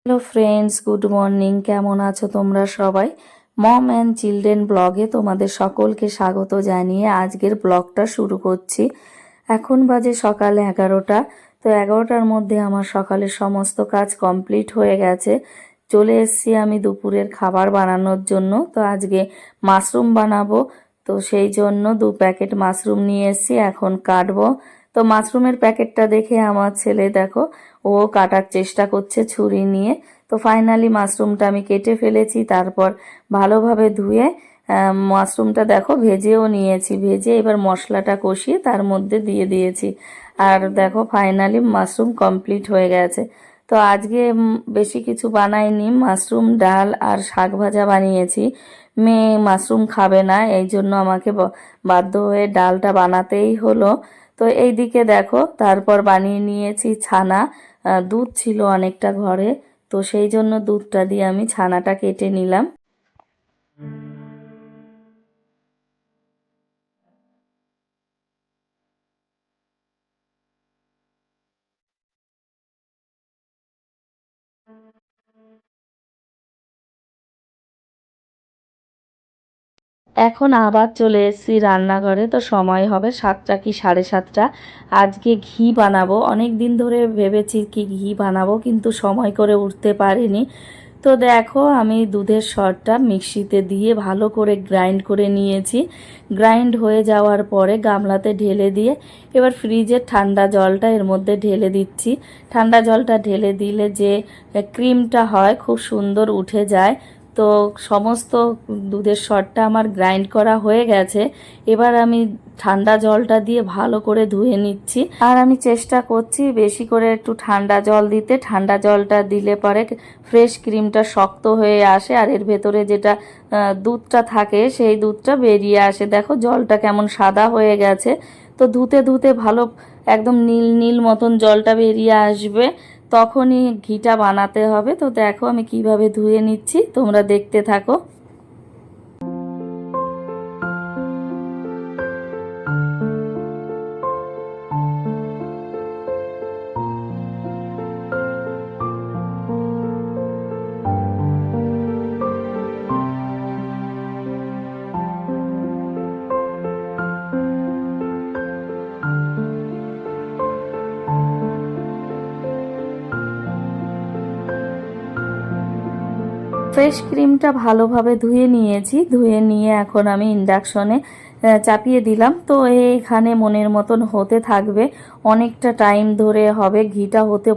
Hello friends, good morning. কেমন আছো তোমরা সবাই? মম অ্যান্ড চিলড্রেন ব্লগে তোমাদের সকলকে স্বাগত জানিয়ে আজকের ব্লগটা শুরু করছি। এখন বাজে সকাল 11টা। তো 11টার মধ্যে আমার সকালের সমস্ত কাজ কমপ্লিট হয়ে গেছে। চলে এসেছি আমি দুপুরের খাবার বানানোর জন্য। তো আজকে মাশরুম বানাবো, তো সেই জন্য 2 প্যাকেট মাশরুম নিয়ে এসেছি, এখন কাটবো। তো মাশরুমের প্যাকেটটা দেখে আমার ছেলে দেখো ও কাটার চেষ্টা করছে ছুরি নিয়ে। তো ফাইনালি মাশরুমটা আমি কেটে ফেলেছি, তারপর ভালোভাবে ধুয়ে মাশরুমটা দেখো ভেজেও নিয়েছি। ভেজে এবার মশলাটা কষিয়ে তার মধ্যে দিয়ে দিয়েছি। আর দেখো ফাইনালি মাশরুম কমপ্লিট হয়ে গেছে। তো আজকে বেশি কিছু বানাইনি, মাশরুম ডাল আর শাক ভাজা বানিয়েছি। মেয়ে মাশরুম খাবে না, এই জন্য আমাকে বাধ্য হয়ে ডালটা বানাতেই হলো। তো এইদিকে দেখো তারপর বানিয়ে নিয়েছি ছানা। দুধ ছিল অনেকটা ঘরে, তো সেই জন্য দুধটা দিয়ে আমি ছানাটা কেটে নিলাম। এখন আবার চলে এসেছি রান্নাঘরে। তো সময় হবে 7টা কি 7:30। আজকে ঘি বানাবো, অনেক দিন ধরে ভেবেছি কি ঘি বানাবো, কিন্তু সময় করে উঠতে পারিনি। তো দেখো আমি দুধের সরটা মিক্সিতে দিয়ে ভালো করে গ্রাইন্ড করে নিয়েছি। গ্রাইন্ড হয়ে যাওয়ার পরে গামলাতে ঢেলে দিয়ে এবার ফ্রিজের ঠান্ডা জলটা এর মধ্যে ঢেলে দিচ্ছি। ঠান্ডা জলটা ঢেলে দিলে যে ক্রিমটা হয় খুব সুন্দর উঠে যায়। তো সমস্ত দুধের সরটা আমার গ্রাইন্ড করা হয়ে গেছে। এবার আমি ঠান্ডা জলটা দিয়ে ভালো করে ধুয়ে নিচ্ছি। আর আমি চেষ্টা করছি বেশি করে একটু ঠান্ডা জল দিতে। ঠান্ডা জলটা দিলে পরে ফ্রেশ ক্রিমটা শক্ত হয়ে আসে, আর এর ভেতরে যেটা দুধটা থাকে সেই দুধটা বেরিয়ে আসে। দেখো জলটা কেমন সাদা হয়ে গেছে। তো ধুতে ধুতে ভালো একদম নীল নীল মতন জলটা বেরিয়ে আসবে, তখনই ঘিটা বানাতে হবে। তো দেখো আমি কিভাবে ধুয়ে নিচ্ছি, তোমরা দেখতে থাকো। ফ্রেশ ক্রিমটা ভালোভাবে ধুয়ে নিয়েছি। ধুয়ে নিয়ে এখন আমি ইন্ডাকশনে চাপিয়ে দিলাম। তো এইখানে মনের মতন হতে থাকবে, অনেকটা টাইম ধরে হবে। ঘিটা হতে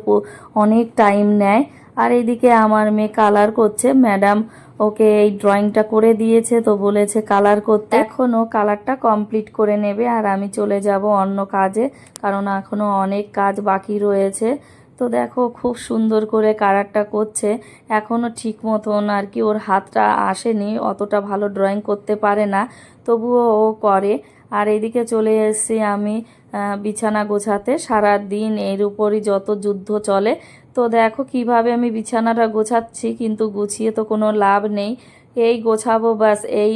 অনেক টাইম নেয়। আর এইদিকে আমার মেয়ে কালার করছে। ম্যাডাম ওকে এই ড্রয়িংটা করে দিয়েছে, তো বলেছে কালার করতে। এখনও কালারটা কমপ্লিট করে নেবে, আর আমি চলে যাব অন্য কাজে, কারণ এখনও অনেক কাজ বাকি রয়েছে। তো দেখো খুব সুন্দর করে কালারটা করছে। এখনও ঠিক মতন আর কি ওর হাতটা আসেনি, অতটা ভালো ড্রয়িং করতে পারে না, তবুও ও করে। আর এদিকে চলে এসেছি আমি বিছানা গোছাতে। সারা দিন এর উপরই যত যুদ্ধ চলে। তো দেখো কিভাবে আমি বিছানাটা গোছাচ্ছি, কিন্তু গুছিয়ে তো কোনো লাভ নেই। এই গোছাবো ব্যাস, এই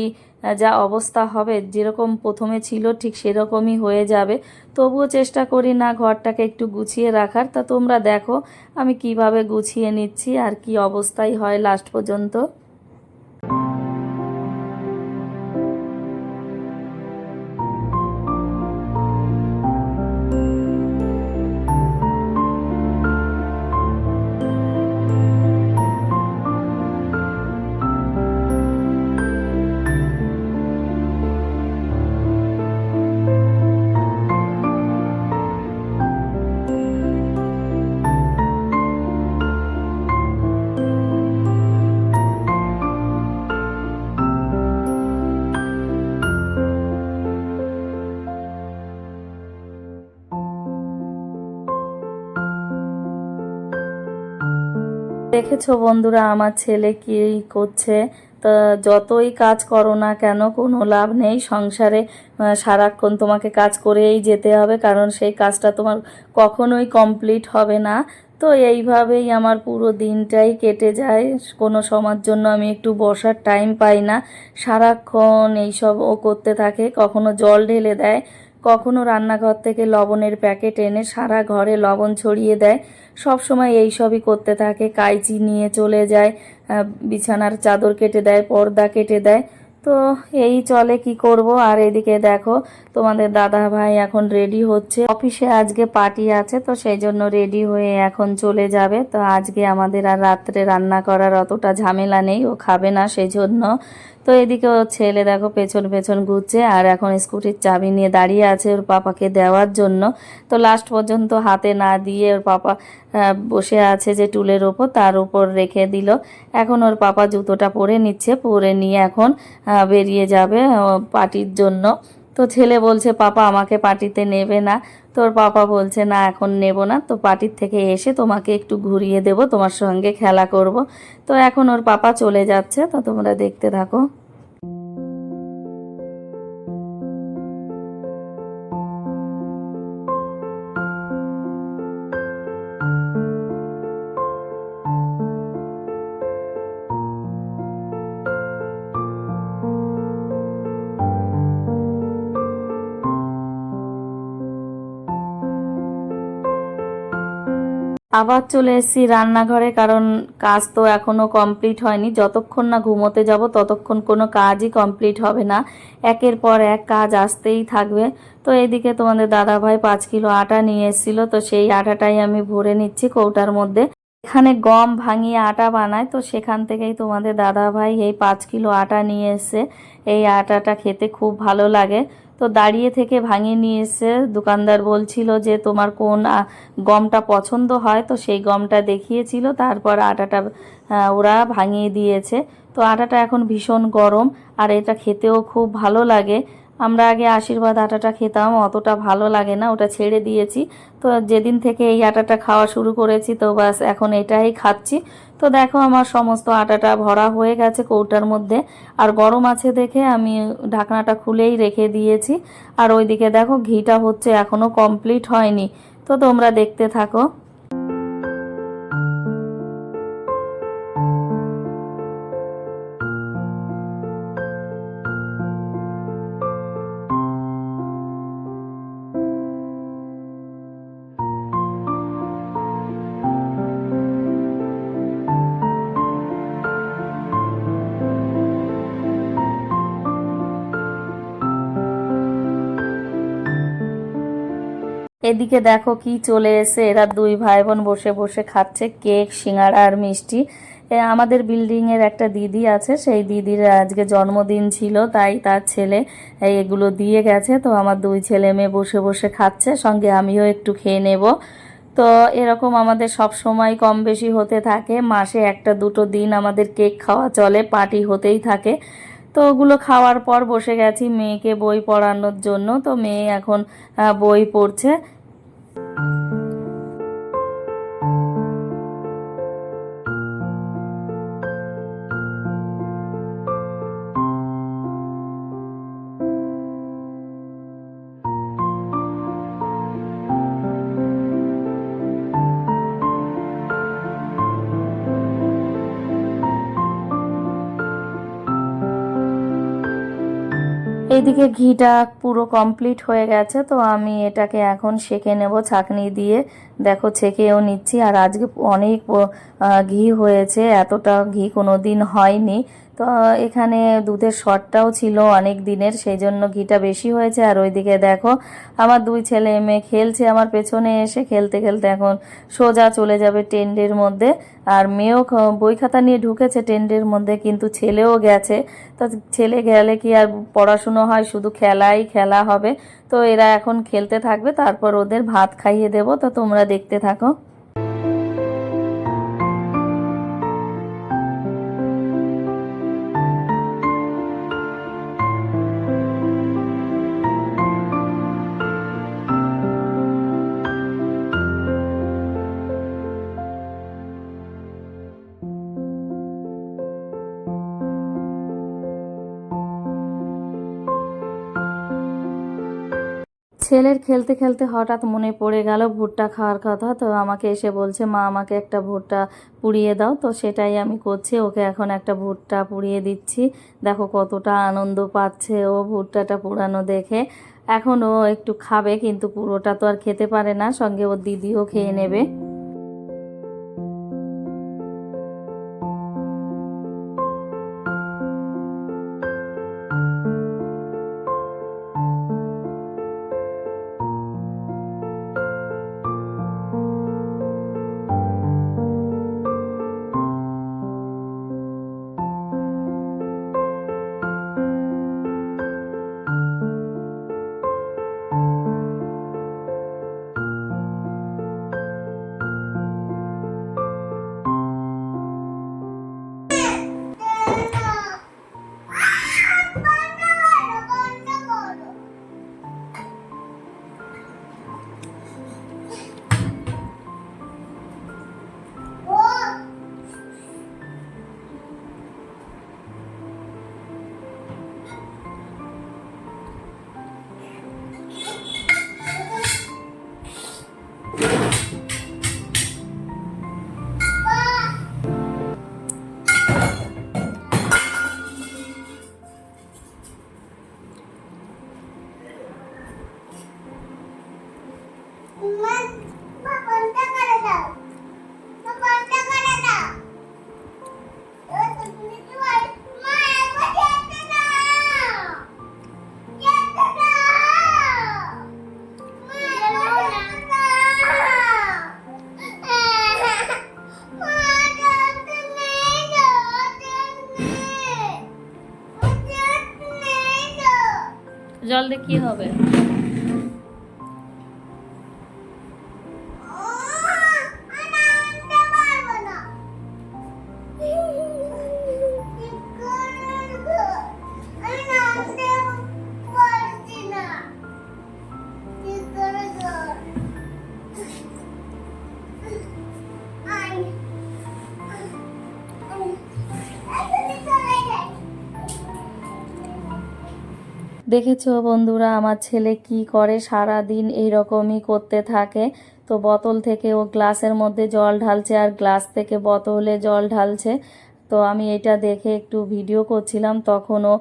যা অবস্থা হবে, যেরকম প্রথমে ছিল ঠিক সেরকমই হয়ে যাবে। তবুও চেষ্টা করি না ঘরটাকে একটু গুছিয়ে রাখার। তা তোমরা দেখো আমি কিভাবে গুছিয়ে নিচ্ছি আর কি অবস্থায় হয় লাস্ট পর্যন্ত। দেখেছো বন্ধুরা আমার ছেলে কি করছে? তা যতই কাজ করো না কেন কোনো লাভ নেই সংসারে। সারাক্ষণ তোমাকে কাজ করেই যেতে হবে, কারণ সেই কাজটা তোমার কখনোই কমপ্লিট হবে না। তো এইভাবেই আমার পুরো দিনটাই কেটে যায়। কোনো সময়ের জন্য আমি একটু বসার টাইম পাই না। সারাক্ষণ এইসব ও করতে থাকে, কখনো জল ঢেলে দেয়, কখনো রান্নাঘর থেকে লবণের প্যাকেট এনে সারা ঘরে লবণ ছড়িয়ে দেয়। সব সময় এই সবই করতে থাকে। কাঁচি নিয়ে চলে যায়, বিছানার চাদর কেটে দেয়, পর্দা কেটে দেয়। তো এই চলে, কি করব। আর এদিকে দেখো তোমাদের দাদা ভাই এখন রেডি হচ্ছে, অফিসে আজকে পার্টি আছে, তো সেই জন্য রেডি হয়ে এখন চলে যাবে। তো আজকে আমাদের আর রাত্রে রান্না করার অতটা ঝামেলা নেই, ও খাবে না সেই জন্য। তো এদিকে ওর ছেলে দেখো পেছন পেছন ঘুরছে, আর এখন স্কুটির চাবি নিয়ে দাঁড়িয়ে আছে ওর পাপাকে দেওয়ার জন্য। তো লাস্ট পর্যন্ত হাতে না দিয়ে ওর পাপা বসে আছে যে টুলের ওপর, তার উপর রেখে দিল। এখন ওর পাপা জুতোটা পরে নিচ্ছে, পরে নিয়ে এখন বেরিয়ে যাবে পার্টির জন্য। তো ছেলে বলছে পাপা আমাকে পার্টিতে নেবে না। তোর পাপা বলছে না এখন নেব না, তো পার্টির থেকে এসে তোমাকে একটু ঘুরিয়ে দেব, তোমার সঙ্গে খেলা করব। তো এখন ওর পাপা চলে যাচ্ছে, তো তোমরা দেখতে থাকো। আবার চলে এসেছি রান্নাঘরে, কারণ কাজ তো এখনো কমপ্লিট হয়নি। যতক্ষণ না ঘুমোতে যাব ততক্ষণ কোনো কাজই কমপ্লিট হবে না, একের পর এক কাজ আসতেই থাকবে। তো এইদিকে তোমাদের দাদা ভাই 5 কিলো আটা নিয়ে এসেছিল, তো সেই আটাটাই আমি ভরে নিচ্ছি কৌটার মধ্যে। এখানে গম ভাঙিয়ে আটা বানায়, তো সেখান থেকেই তোমাদের দাদা ভাই এই 5 কিলো আটা নিয়ে এসে। এই আটাটা খেতে খুব ভালো লাগে। তো দাঁড়িয়ে থেকে ভাঙিয়ে নিয়ে এসে দোকানদার বলছিল যে তোমার কোন গমটা পছন্দ হয়, তো সেই গমটা দেখিয়েছিল, তারপর আটাটা ওরা ভাঙিয়ে দিয়েছে। তো আটাটা এখন ভীষণ গরম, আর এটা খেতেও খুব ভালো লাগে। আমরা আগে আশীর্বাদ আটাটা খেতাম, অতটা ভালো লাগে না, ওটা ছেড়ে দিয়েছি। তো যেদিন থেকে এই আটাটা খাওয়া শুরু করেছি, তো বাস এখন এটাই খাচ্ছি। তো দেখো আমার সমস্ত আটাটা ভরা হয়ে গেছে কৌটার মধ্যে, আর গরম আছে দেখে আমি ঢাকনাটা খুলেই রেখে দিয়েছি। আর ওইদিকে দেখো ঘিটা হচ্ছে, এখনো কমপ্লিট হয়নি, তো তোমরা দেখতে থাকো। এদিকে দেখো কি চলে এসে, এরা দুই ভাই বোন বসে বসে খাচ্ছে কেক, সিঙ্গাড়া আর মিষ্টি। আমাদের বিল্ডিং এর একটা দিদি আছে, সেই দিদির আজকে জন্মদিন ছিল, তাই তার ছেলে এগুলো দিয়ে গেছে। তো আমার দুই ছেলে মেয়ে বসে বসে খাচ্ছে, সঙ্গে আমিও একটু খেয়ে নেব। তো এরকম আমাদের সব সময় কম বেশি হতে থাকে, মাসে একটা দুটো দিন আমাদের কেক খাওয়া চলে, পার্টি হতেই থাকে। তো ওগুলো খাওয়ার পর বসে গেছি মেয়েকে বই পড়ানোর জন্য। তো মেয়ে এখন বই পড়ছে। এইদিকে ঘিটা পুরো কমপ্লিট হয়ে গেছে, তো আমি এটাকে এখন সেঁকে নেব ছাঁকনি দিয়ে। দেখো ছেঁকেও নিচ্ছি, আর আজকে অনেক ঘি হয়েছে, এতটা ঘি কোনো দিন হয়নি। তো এখানে দুধের শর্টটাও ছিল অনেক দিনের, সেই জন্য ঘিটা বেশি হয়েছে। আর ওইদিকে দেখো আমার দুই ছেলে মেয়ে খেলছে আমার পেছনে এসে, খেলতে খেলতে এখন সোজা চলে যাবে টেন্ডের মধ্যে। আর মেয়েও বই খাতা নিয়ে ঢুকেছে টেন্ডের মধ্যে, কিন্তু ছেলেও গেছে। তো ছেলে গেলে কি আর পড়াশুনো হয়, শুধু খেলাই খেলা হবে। তো এরা এখন খেলতে থাকবে, তারপর ওদের ভাত খাইয়ে দেবো। তো তোমরা দেখতে থাকো। ছেলের খেলতে খেলতে হঠাৎ মনে পড়ে গেল ভুট্টা খাওয়ার কথা। তো আমাকে এসে বলছে মা আমাকে একটা ভুট্টা পুড়িয়ে দাও। তো সেটাই আমি করছি, ওকে এখন একটা ভুট্টা পুড়িয়ে দিচ্ছি। দেখো কতটা আনন্দ পাচ্ছে ও ভুট্টাটা পুড়ানো দেখে। এখন ও একটু খাবে, কিন্তু পুরোটা তো আর খেতে পারে না, সঙ্গে ওর দিদিও খেয়ে নেবে। জল দিয়ে কি হবে? দেখেছো বন্ধুরা আমার ছেলে কি করে, সারা দিন এইরকমই করতে থাকে। তো বোতল থেকে ও গ্লাসের মধ্যে জল ঢালছে আর গ্লাস থেকে বোতলে জল ঢালছে। তো আমি এটা দেখে একটু ভিডিও করছিলাম, তখনও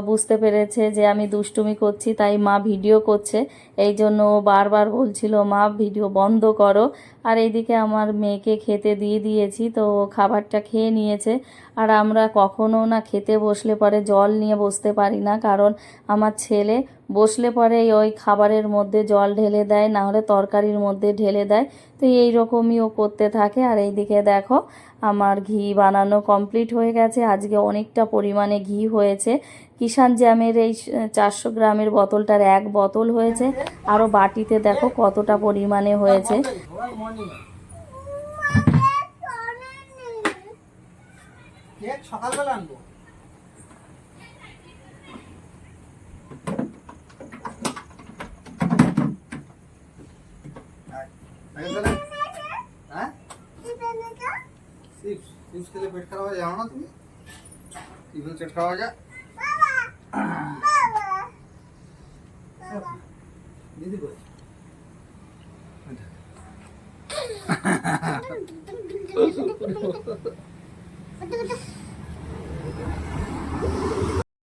বুঝতে পেরেছে যে আমি দুষ্টুমি করছি, তাই মা ভিডিও করছে। এই জন্য ও বারবার বলছিল মা ভিডিও বন্ধ করো। আর এইদিকে আমার মেয়েকে খেতে দিয়ে দিয়েছি, তো ও খাবারটা খেয়ে নিয়েছে। আর আমরা কখনো না খেতে বসলে পরে জল নিয়ে বসতে পারি না, কারণ আমার ছেলে বসলে পরে ওই খাবারের মধ্যে জল ঢেলে দেয়, না হলে তরকারির মধ্যে ঢেলে দেয়। তো এইরকমই ও করতে থাকে। আর এইদিকে দেখো আমার ঘি বানানো কমপ্লিট হয়ে গেছে। আজকে অনেকটা পরিমাণে ঘি হয়েছে। কিষান জ্যামের এই 400 গ্রামের বোতলটার 1 বোতল হয়েছে। আরও বাটিতে দেখো কতটা পরিমাণে হয়েছে। সকালবেলা আনবো। চিপস খেলে পেট খারাপ হয়ে যাও না তুমি? চিপস পেট খাওয়া যায় দিদি কই?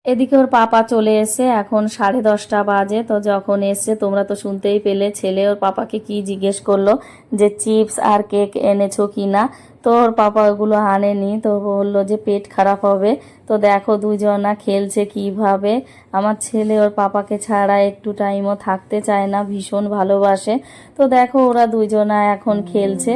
এদিকে ওর পাপা চলে এসে, এখন 10:30 বাজে। তো যখন এসছে তোমরা তো শুনতেই পেলে, ছেলে ওর পাপাকে কি জিজ্ঞেস করলো যে চিপস আর কেক এনেছো কি না। তো ওর পাপা ওগুলো আনেনি, তো বললো যে পেট খারাপ হবে। তো দেখো দুজনা খেলছে কিভাবে। আমার ছেলে ওর পাপাকে ছাড়া একটু টাইমও থাকতে চায় না, ভীষণ ভালোবাসে। তো দেখো ওরা দুজনা এখন খেলছে।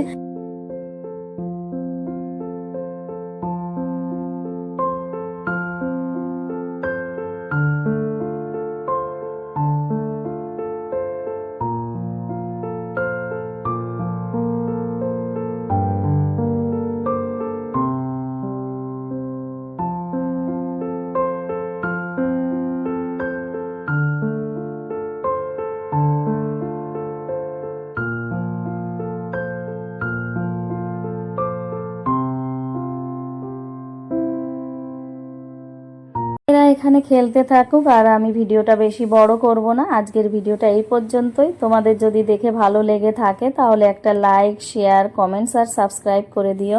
এরা এখানে খেলতে থাকুক, আর আমি ভিডিওটা বেশি বড় করব না। আজকের ভিডিওটা এই পর্যন্তই। তোমাদের যদি দেখে ভালো লেগে থাকে তাহলে একটা লাইক, শেয়ার, কমেন্টস আর সাবস্ক্রাইব করে দিও।